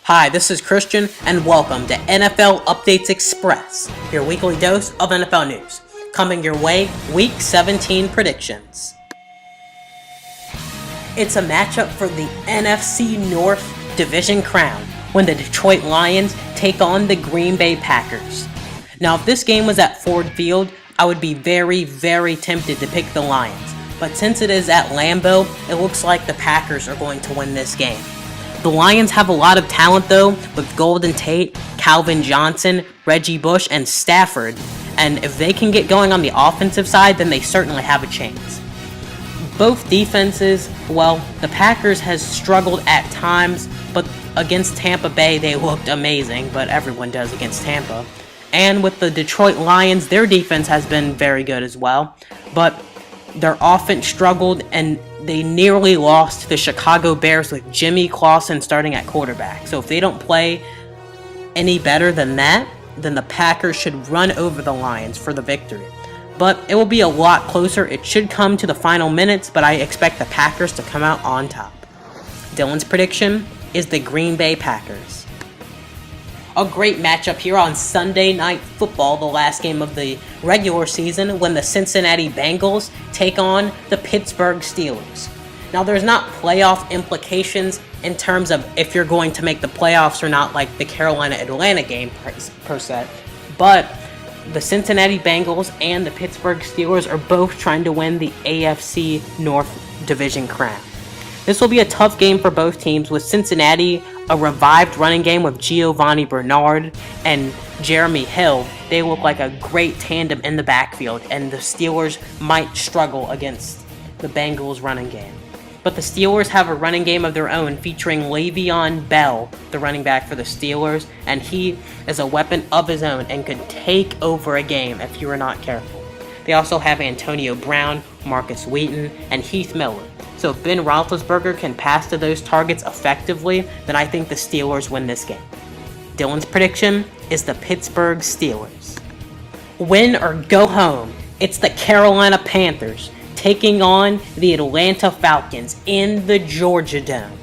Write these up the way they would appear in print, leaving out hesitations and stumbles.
Hi, this is Christian, and welcome to NFL Updates Express, your weekly dose of NFL news. Coming your way, Week 17 predictions. It's a matchup for the NFC North Division crown when the Detroit Lions take on the Green Bay Packers. Now, if this game was at Ford Field, I would be very, very tempted to pick the Lions. But since it is at Lambeau, it looks like the Packers are going to win this game. The Lions have a lot of talent though, with Golden Tate, Calvin Johnson, Reggie Bush, and Stafford. And if they can get going on the offensive side, then they certainly have a chance. Both defenses, well, the Packers has struggled at times, but against Tampa Bay they looked amazing, but everyone does against Tampa. And with the Detroit Lions, their defense has been very good as well, but their offense struggled and they nearly lost to the Chicago Bears with Jimmy Clausen starting at quarterback. So if they don't play any better than that, then the Packers should run over the Lions for the victory. But it will be a lot closer. It should come to the final minutes, but I expect the Packers to come out on top. Dylan's prediction is the Green Bay Packers. A great matchup here on Sunday Night Football, the last game of the regular season, when the Cincinnati Bengals take on the Pittsburgh Steelers. Now, there's not playoff implications in terms of if you're going to make the playoffs or not, like the Carolina-Atlanta game per se, but the Cincinnati Bengals and the Pittsburgh Steelers are both trying to win the AFC North Division crown. This will be a tough game for both teams, with Cincinnati a revived running game with Giovanni Bernard and Jeremy Hill. They look like a great tandem in the backfield, and the Steelers might struggle against the Bengals running game. But the Steelers have a running game of their own featuring Le'Veon Bell, the running back for the Steelers, and he is a weapon of his own and could take over a game if you are not careful. They also have Antonio Brown, Marcus Wheaton, and Heath Miller. So if Ben Roethlisberger can pass to those targets effectively, then I think the Steelers win this game. Dylan's prediction is the Pittsburgh Steelers. Win or go home, it's the Carolina Panthers taking on the Atlanta Falcons in the Georgia Dome.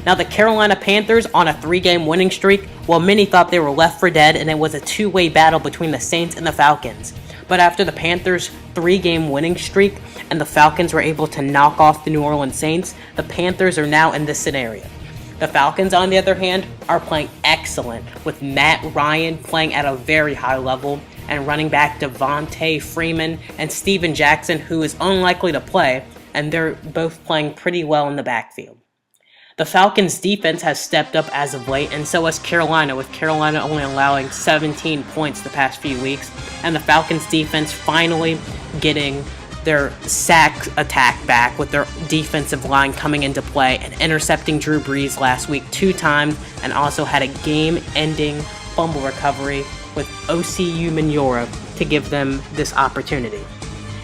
Now, the Carolina Panthers on a 3-game winning streak, well, many thought they were left for dead, and it was a two-way battle between the Saints and the Falcons. But after the Panthers' 3-game winning streak and the Falcons were able to knock off the New Orleans Saints, the Panthers are now in this scenario. The Falcons, on the other hand, are playing excellent, with Matt Ryan playing at a very high level and running back Devontae Freeman and Steven Jackson, who is unlikely to play, and they're both playing pretty well in the backfield. The Falcons' defense has stepped up as of late, and so has Carolina, with Carolina only allowing 17 points the past few weeks, and the Falcons' defense finally getting their sack attack back, with their defensive line coming into play and intercepting Drew Brees last week 2 times, and also had a game-ending fumble recovery with OCU Minora to give them this opportunity.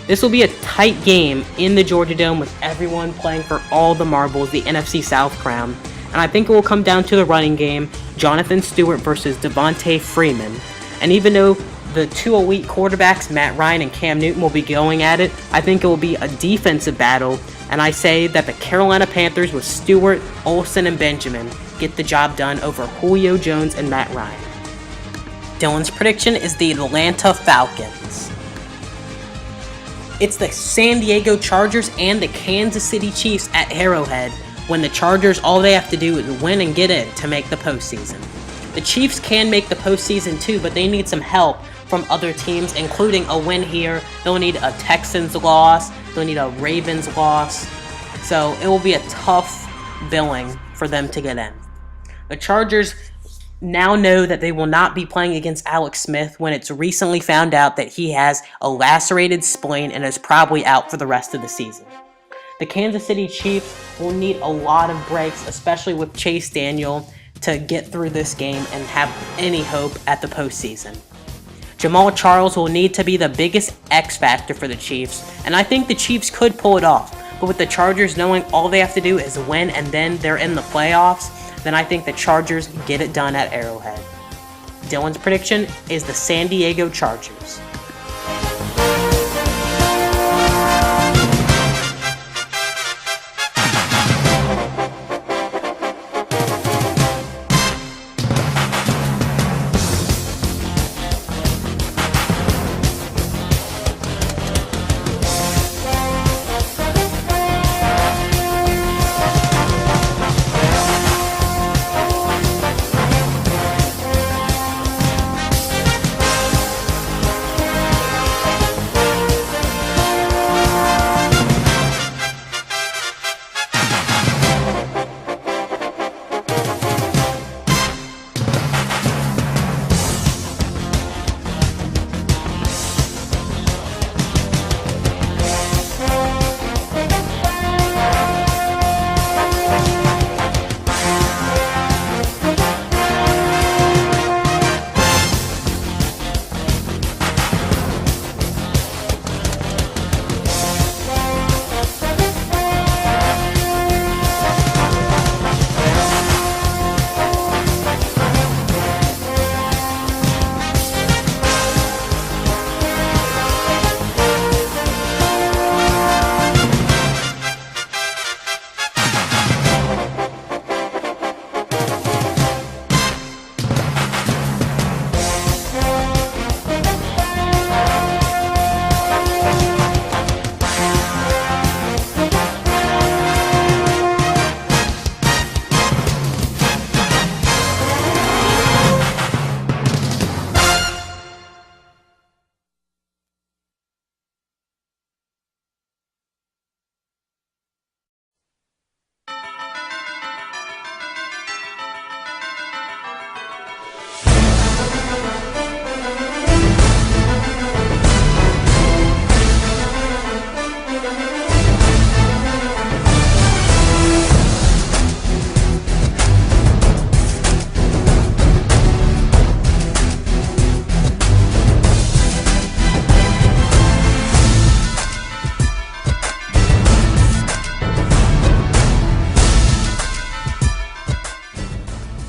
This will be a tight game in the Georgia Dome, with everyone playing for all the marbles, the NFC South crown. And I think it will come down to the running game, Jonathan Stewart versus Devontae Freeman. And even though the 2 elite quarterbacks, Matt Ryan and Cam Newton, will be going at it, I think it will be a defensive battle. And I say that the Carolina Panthers with Stewart, Olsen, and Benjamin get the job done over Julio Jones and Matt Ryan. Dylan's prediction is the Atlanta Falcons. It's the San Diego Chargers and the Kansas City Chiefs at Arrowhead, when the Chargers, all they have to do is win and get in to make the postseason. The Chiefs can make the postseason too, but they need some help from other teams, including a win here. They'll need a Texans loss, they'll need a Ravens loss, so it will be a tough billing for them to get in. The Chargers now know that they will not be playing against Alex Smith when it's recently found out that he has a lacerated spleen and is probably out for the rest of the season. The Kansas City Chiefs will need a lot of breaks, especially with Chase Daniel, to get through this game and have any hope at the postseason. Jamal Charles will need to be the biggest X factor for the Chiefs, and I think the Chiefs could pull it off. But with the Chargers knowing all they have to do is win and then they're in the playoffs, then I think the Chargers get it done at Arrowhead. Dylan's prediction is the San Diego Chargers.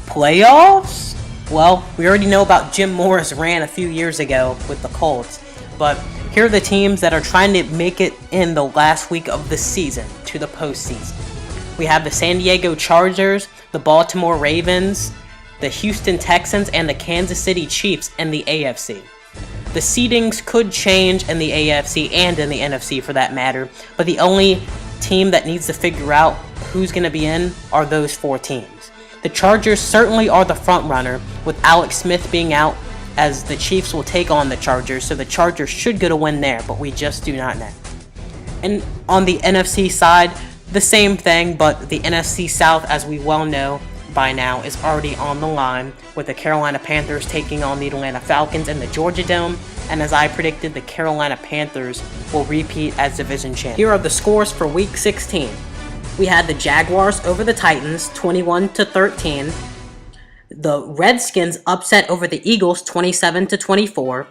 Playoffs? Well, we already know about Jim Moore's rant a few years ago with the Colts, but here are the teams that are trying to make it in the last week of the season to the postseason. We have the San Diego Chargers, the Baltimore Ravens, the Houston Texans, and the Kansas City Chiefs in the AFC. The seedings could change in the AFC and in the NFC for that matter, but the only team that needs to figure out who's going to be in are those 4 teams. The Chargers certainly are the front runner, with Alex Smith being out, as the Chiefs will take on the Chargers, so the Chargers should get a win there, but we just do not know. And on the NFC side, the same thing, but the NFC South, as we well know by now, is already on the line, with the Carolina Panthers taking on the Atlanta Falcons in the Georgia Dome, and as I predicted, the Carolina Panthers will repeat as division champions. Here are the scores for Week 16. We had the Jaguars over the Titans, 21-13. The Redskins upset over the Eagles, 27-24.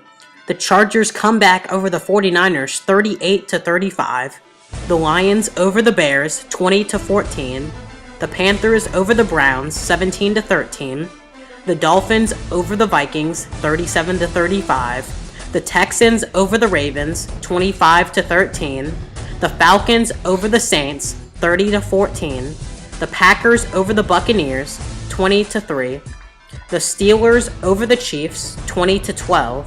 The Chargers come back over the 49ers, 38-35. The Lions over the Bears, 20-14. The Panthers over the Browns, 17-13. The Dolphins over the Vikings, 37-35. The Texans over the Ravens, 25-13. The Falcons over the Saints, 30-14. The Packers over the Buccaneers, 20-3. The Steelers over the Chiefs, 20-12.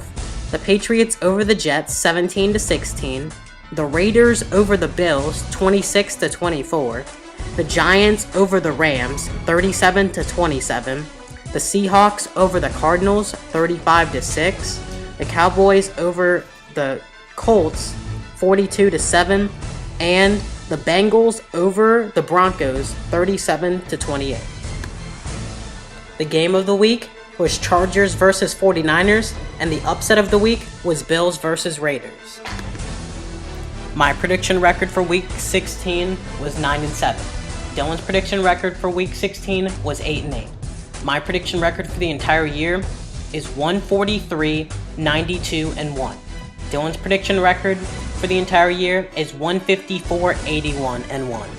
The Patriots over the Jets, 17-16. The Raiders over the Bills, 26-24. The Giants over the Rams, 37-27. The Seahawks over the Cardinals, 35-6. The Cowboys over the Colts, 42-7. And the Bengals over the Broncos, 37-28. The game of the week was Chargers versus 49ers, and the upset of the week was Bills versus Raiders. My prediction record for Week 16 was 9-7. Dylan's prediction record for Week 16 was 8-8. My prediction record for the entire year is 143, 92, and 1. Dylan's prediction record for the entire year is 154, 81, and 1.